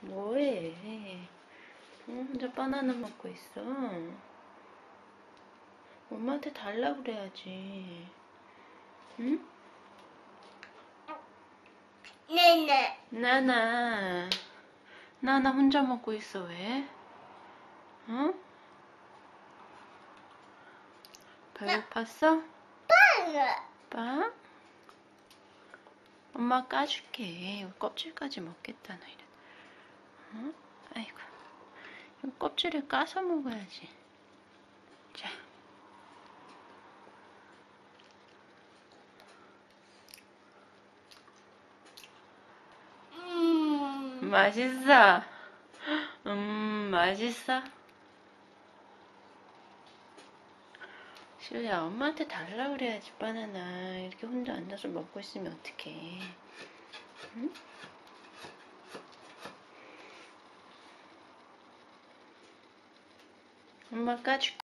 뭐해? 혼자 바나나 먹고 있어. 엄마한테 달라고 그래야지. 응? 네네. 나나 혼자 먹고 있어. 왜? 응? 배고팠어? 빵? 엄마 까줄게. 껍질까지 먹겠다, 너 이래. 응? 아이고. 이거 껍질을 까서 먹어야지. 자. 맛있어? 맛있어? 시우야, 엄마한테 달라 그래야지, 바나나. 이렇게 혼자 앉아서 먹고 있으면 어떡해. 응? 엄마 까줄게.